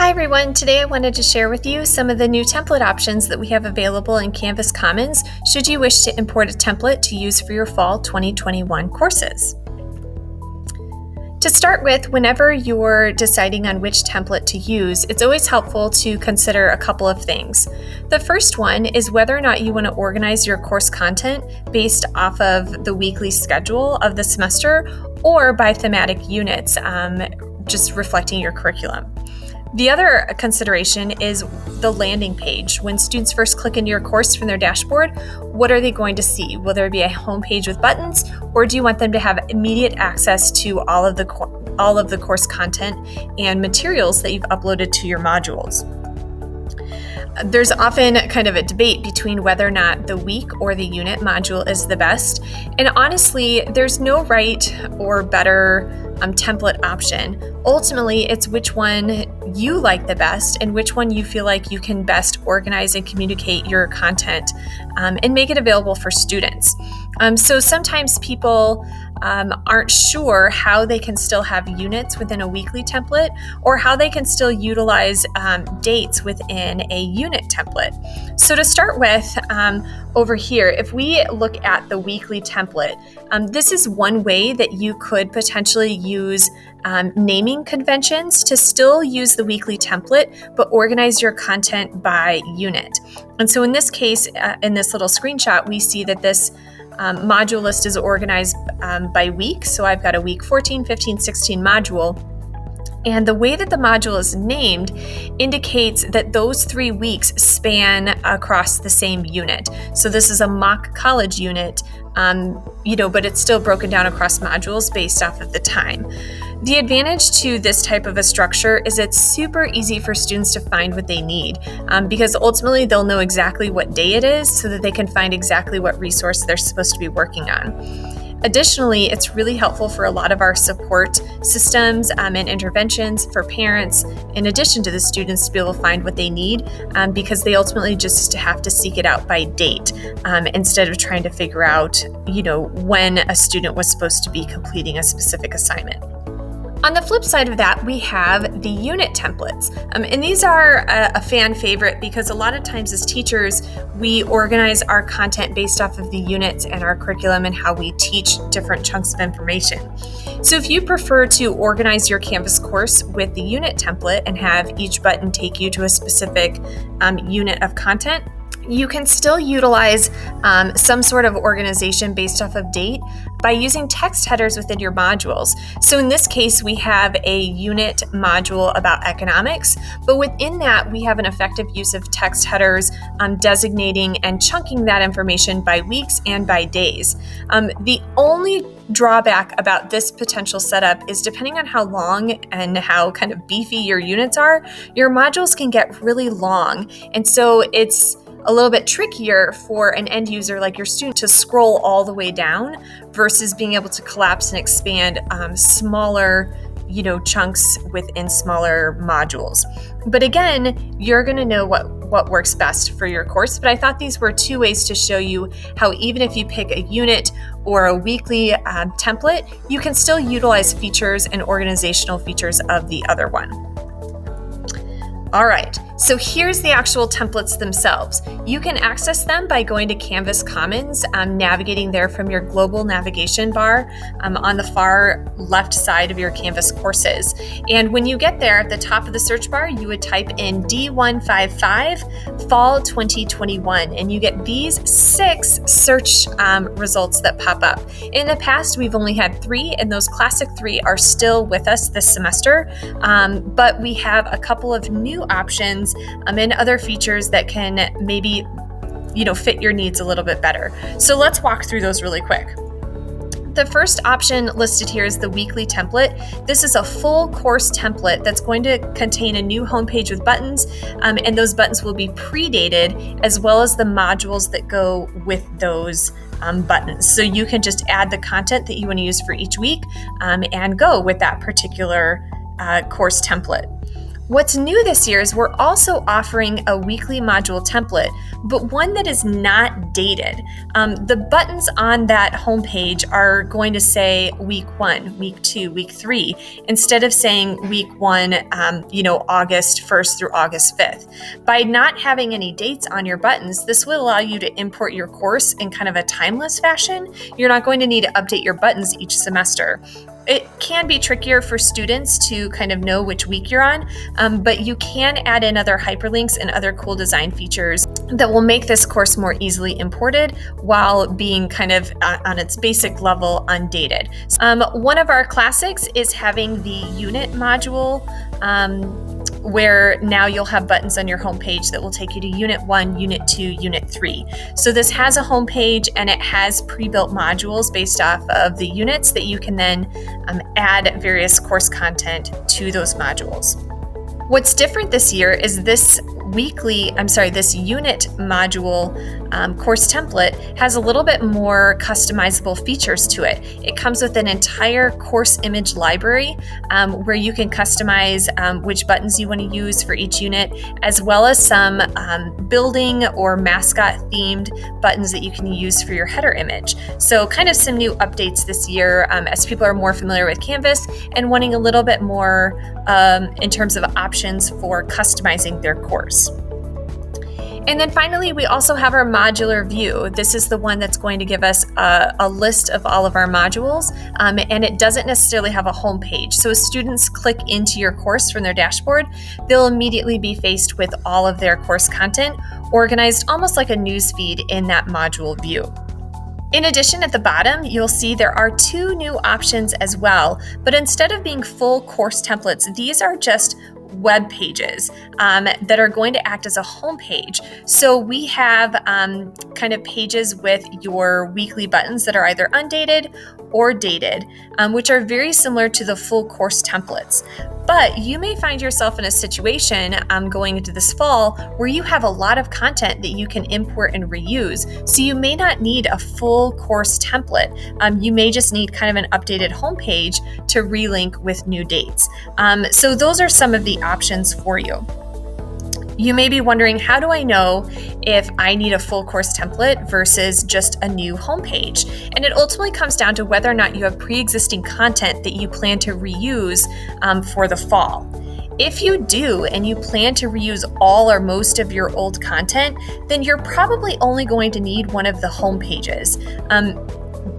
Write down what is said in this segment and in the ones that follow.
Hi everyone, today I wanted to share with you some of the new template options that we have available in Canvas Commons should you wish to import a template to use for your fall 2021 courses. To start with, whenever you're deciding on which template to use, it's always helpful to consider a couple of things. The first one is whether or not you want to organize your course content based off of the weekly schedule of the semester or by thematic units, just reflecting your curriculum. The other consideration is the landing page. When students first click into your course from their dashboard, what are they going to see? Will there be a home page with buttons, or do you want them to have immediate access to all of the course content and materials that you've uploaded to your modules? There's often kind of a debate between whether or not the week or the unit module is the best. And honestly, there's no right or better template option. Ultimately, it's which one you like the best and which one you feel like you can best organize and communicate your content and make it available for students. So sometimes people aren't sure how they can still have units within a weekly template or how they can still utilize dates within a unit template. So to start with, over here, if we look at the weekly template, this is one way that you could potentially use naming conventions to still use the weekly template, but organize your content by unit. And so in this case, in this little screenshot, we see that this module list is organized by week. So I've got a week 14, 15, 16 module. And the way that the module is named indicates that those 3 weeks span across the same unit. So this is a mock college unit, but it's still broken down across modules based off of the time. The advantage to this type of a structure is it's super easy for students to find what they need because ultimately they'll know exactly what day it is so that they can find exactly what resource they're supposed to be working on. Additionally, it's really helpful for a lot of our support systems and interventions for parents, in addition to the students, to be able to find what they need because they ultimately just have to seek it out by date instead of trying to figure out, when a student was supposed to be completing a specific assignment. On the flip side of that, we have the unit templates. And these are a fan favorite because a lot of times as teachers, we organize our content based off of the units and our curriculum and how we teach different chunks of information. So if you prefer to organize your Canvas course with the unit template and have each button take you to a specific unit of content, you can still utilize some sort of organization based off of date by using text headers within your modules. So in this case, we have a unit module about economics, but within that, we have an effective use of text headers designating and chunking that information by weeks and by days. The only drawback about this potential setup is depending on how long and how kind of beefy your units are, your modules can get really long. And so it's a little bit trickier for an end user like your student to scroll all the way down versus being able to collapse and expand smaller chunks within smaller modules. But again, you're going to know what works best for your course. But I thought these were 2 ways to show you how even if you pick a unit or a weekly template, you can still utilize features and organizational features of the other one. All right, so here's the actual templates themselves. You can access them by going to Canvas Commons, navigating there from your global navigation bar on the far left side of your Canvas courses. And when you get there at the top of the search bar, you would type in D155 Fall 2021, and you get these 6 search results that pop up. In the past, we've only had 3, and those classic 3 are still with us this semester, but we have a couple of new options and other features that can maybe fit your needs a little bit better. So let's walk through those really quick. The first option listed here is the weekly template. This is a full course template that's going to contain a new homepage with buttons, and those buttons will be predated as well as the modules that go with those buttons. So you can just add the content that you want to use for each week and go with that particular course template. What's new this year is we're also offering a weekly module template, but one that is not dated. The buttons on that homepage are going to say week 1, week 2, week 3, instead of saying week 1, August 1st through August 5th. By not having any dates on your buttons, this will allow you to import your course in kind of a timeless fashion. You're not going to need to update your buttons each semester. It can be trickier for students to kind of know which week you're on, but you can add in other hyperlinks and other cool design features that will make this course more easily imported while being kind of on its basic level undated. One of our classics is having the unit module, where now you'll have buttons on your homepage that will take you to Unit 1, Unit 2, Unit 3. So this has a homepage and it has pre-built modules based off of the units that you can then add various course content to those modules. What's different this year is this unit module course template has a little bit more customizable features to it. It comes with an entire course image library where you can customize which buttons you want to use for each unit, as well as some building or mascot themed buttons that you can use for your header image. So kind of some new updates this year as people are more familiar with Canvas and wanting a little bit more in terms of options for customizing their course. And then finally, we also have our modular view. This is the one that's going to give us a list of all of our modules, and it doesn't necessarily have a home page. So as students click into your course from their dashboard, they'll immediately be faced with all of their course content organized almost like a news feed in that module view. In addition, at the bottom, you'll see there are 2 new options as well, but instead of being full course templates, these are just web pages that are going to act as a home page. So we have kind of pages with your weekly buttons that are either undated or dated, which are very similar to the full course templates. But you may find yourself in a situation going into this fall where you have a lot of content that you can import and reuse. So you may not need a full course template. You may just need kind of an updated homepage to relink with new dates. So those are some of the options for you. You may be wondering, how do I know if I need a full course template versus just a new homepage? And it ultimately comes down to whether or not you have pre-existing content that you plan to reuse for the fall. If you do and you plan to reuse all or most of your old content, then you're probably only going to need one of the home pages.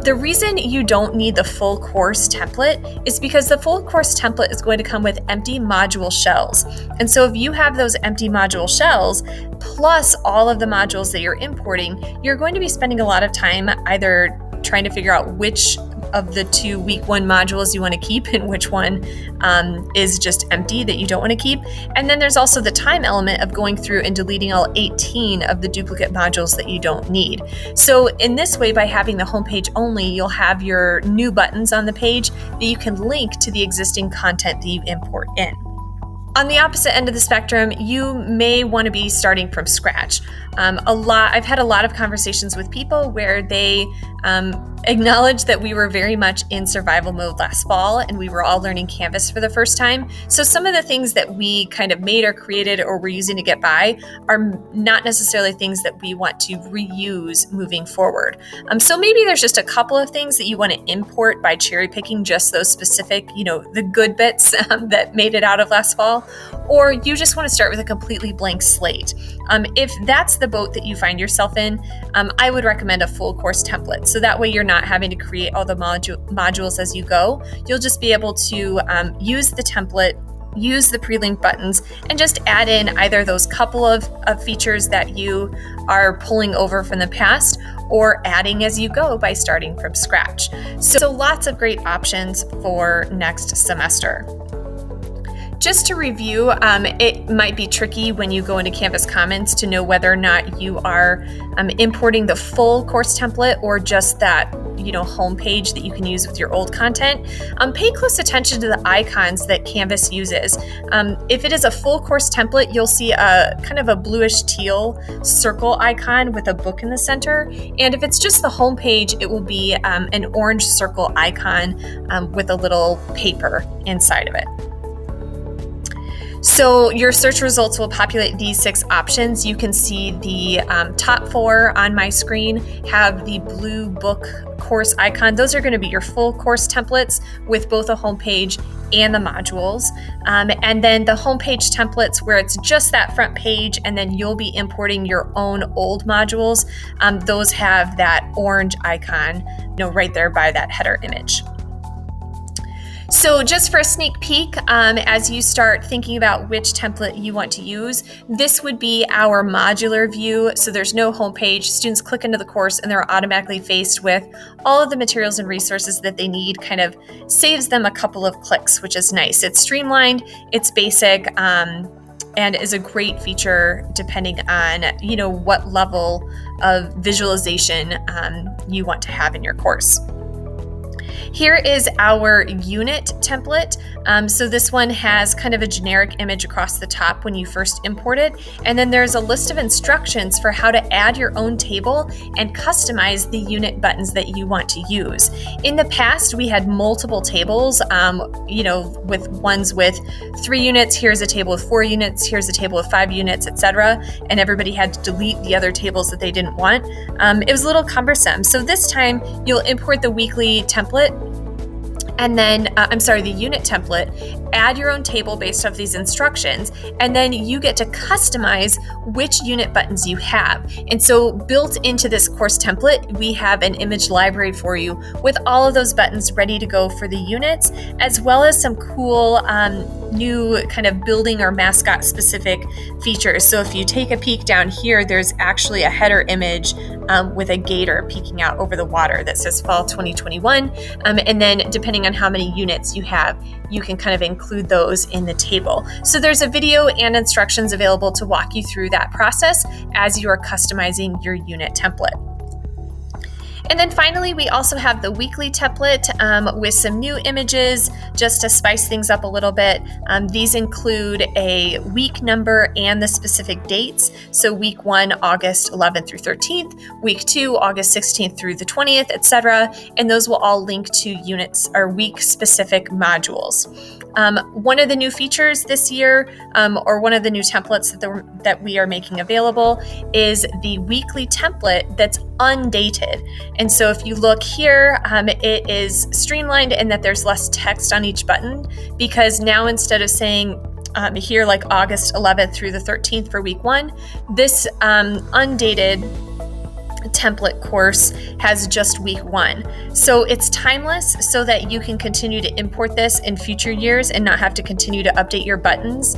The reason you don't need the full course template is because the full course template is going to come with empty module shells. And so if you have those empty module shells, plus all of the modules that you're importing, you're going to be spending a lot of time either trying to figure out which of the 2 week 1 modules you want to keep and which one is just empty that you don't want to keep. And then there's also the time element of going through and deleting all 18 of the duplicate modules that you don't need. So in this way, by having the homepage only, you'll have your new buttons on the page that you can link to the existing content that you import in. On the opposite end of the spectrum, you may want to be starting from scratch. I've had a lot of conversations with people where they acknowledge that we were very much in survival mode last fall and we were all learning Canvas for the first time. So some of the things that we kind of made or created or we're using to get by are not necessarily things that we want to reuse moving forward. So maybe there's just a couple of things that you want to import by cherry picking just those specific, the good bits that made it out of last fall, or you just want to start with a completely blank slate. If that's the boat that you find yourself in, I would recommend a full course template. So that way you're not having to create all the modules as you go. You'll just be able to use the template, use the pre-linked buttons, and just add in either those couple of features that you are pulling over from the past or adding as you go by starting from scratch. So lots of great options for next semester. Just to review, it might be tricky when you go into Canvas Commons to know whether or not you are importing the full course template or just that home page that you can use with your old content. Pay close attention to the icons that Canvas uses. If it is a full course template, you'll see a kind of a bluish teal circle icon with a book in the center. And if it's just the home page, it will be an orange circle icon with a little paper inside of it. So your search results will populate these 6 options. You can see the top 4 on my screen have the blue book course icon. Those are going to be your full course templates with both a homepage and the modules. And then the homepage templates where it's just that front page and then you'll be importing your own old modules. Those have that orange icon, right there by that header image. So just for a sneak peek, as you start thinking about which template you want to use, this would be our modular view. So there's no homepage. Students click into the course and they're automatically faced with all of the materials and resources that they need. Kind of saves them a couple of clicks, which is nice. It's streamlined, it's basic, and is a great feature depending on what level of visualization you want to have in your course. Here is our unit template. So this one has kind of a generic image across the top when you first import it. And then there's a list of instructions for how to add your own table and customize the unit buttons that you want to use. In the past, we had multiple tables, with ones with 3 units. Here's a table with 4 units. Here's a table with 5 units, etc. And everybody had to delete the other tables that they didn't want. It was a little cumbersome. So this time you'll import the weekly template and then, the unit template, add your own table based off these instructions, and then you get to customize which unit buttons you have. And so built into this course template, we have an image library for you with all of those buttons ready to go for the units, as well as some cool new kind of building or mascot specific features. So if you take a peek down here, there's actually a header image with a gator peeking out over the water that says Fall 2021. And then depending on how many units you have, you can kind of include those in the table. So there's a video and instructions available to walk you through that process as you are customizing your unit template. And then finally, we also have the weekly template with some new images just to spice things up a little bit. These include a week number and the specific dates. So week 1, August 11th through 13th, week 2, August 16th through the 20th, etc. And those will all link to units or week specific modules. One of the new features this year, or one of the new templates that we are making available, is the weekly template that's undated. And so if you look here, it is streamlined in that there's less text on each button, because now instead of saying here like August 11th through the 13th for week 1, this undated template course has just week 1. So it's timeless so that you can continue to import this in future years and not have to continue to update your buttons.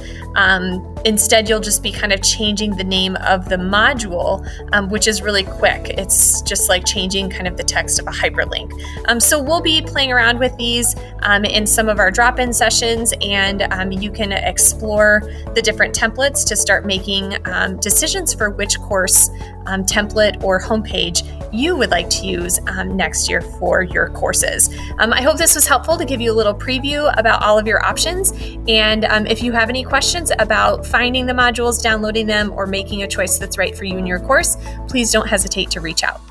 Instead, you'll just be kind of changing the name of the module, which is really quick. It's just like changing kind of the text of a hyperlink. So we'll be playing around with these in some of our drop-in sessions, and you can explore the different templates to start making decisions for which course template or homepage you would like to use next year for your courses. I hope this was helpful to give you a little preview about all of your options. And if you have any questions about finding the modules, downloading them, or making a choice that's right for you in your course, please don't hesitate to reach out.